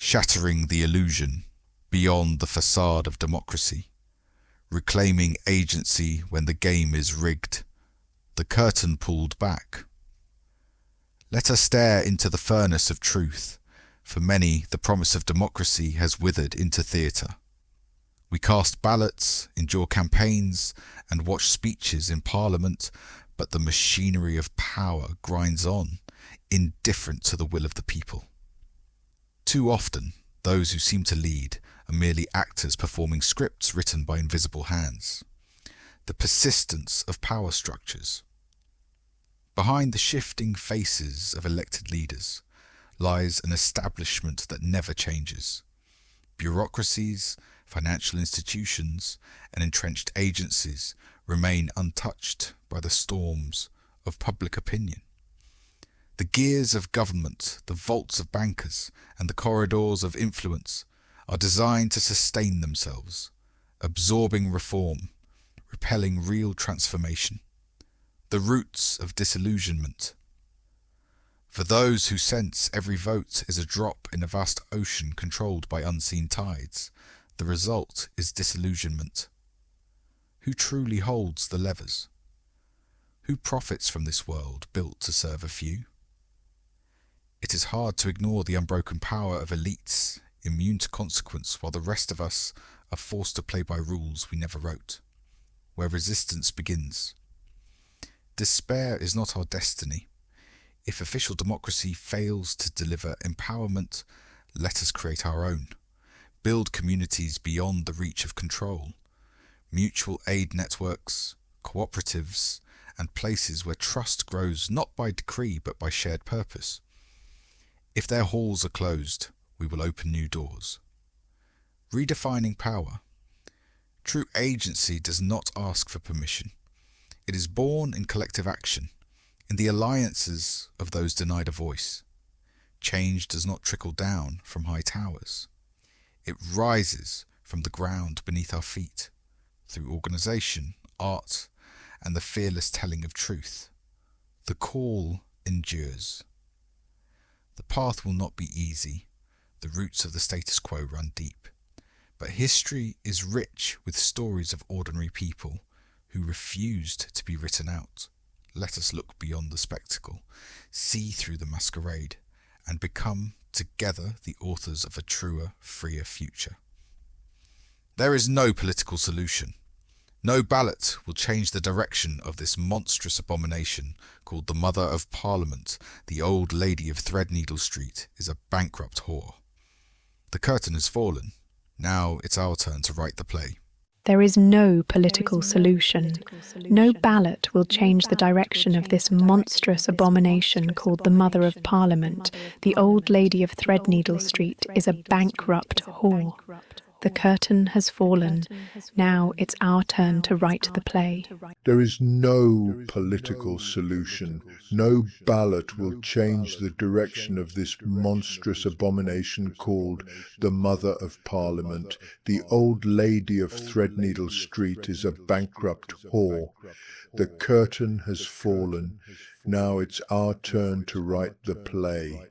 shattering the illusion beyond the facade of democracy, reclaiming agency when the game is rigged, the curtain pulled back. Let us stare into the furnace of truth. For many, the promise of democracy has withered into theatre. We cast ballots, endure campaigns, and watch speeches in Parliament, but the machinery of power grinds on, indifferent to the will of the people. Too often, those who seem to lead are merely actors performing scripts written by invisible hands. The persistence of power structures. Behind the shifting faces of elected leaders lies an establishment that never changes. Bureaucracies, financial institutions, and entrenched agencies remain untouched by the storms of public opinion. The gears of government, the vaults of bankers, and the corridors of influence are designed to sustain themselves, absorbing reform, repelling real transformation. The roots of disillusionment. For those who sense every vote is a drop in a vast ocean controlled by unseen tides, the result is disillusionment. Who truly holds the levers? Who profits from this world built to serve a few? It is hard to ignore the unbroken power of elites, immune to consequence, while the rest of us are forced to play by rules we never wrote, where resistance begins. Despair is not our destiny. If official democracy fails to deliver empowerment, let us create our own. Build communities beyond the reach of control. Mutual aid networks, cooperatives, and places where trust grows not by decree but by shared purpose. If their halls are closed, we will open new doors. Redefining power. True agency does not ask for permission. It is born in collective action, in the alliances of those denied a voice. Change does not trickle down from high towers. It rises from the ground beneath our feet, through organisation, art, and the fearless telling of truth. The call endures. The path will not be easy. The roots of the status quo run deep. But history is rich with stories of ordinary people who refused to be written out. Let us look beyond the spectacle, see through the masquerade, and become together the authors of a truer, freer future. There is no political solution. No ballot will change the direction of this monstrous abomination called the Mother of Parliament. The old lady of Threadneedle Street is a bankrupt whore. The curtain has fallen. Now it's our turn to write the play. There is no political solution. No ballot will change the direction of this monstrous abomination called the Mother of Parliament. The old lady of Threadneedle Street is a bankrupt whore. The curtain has fallen. Now it's our turn to write the play. There is no political solution. No ballot will change the direction of this monstrous abomination called the Mother of Parliament. The old lady of Threadneedle Street is a bankrupt whore. The curtain has fallen. Now it's our turn to write the play.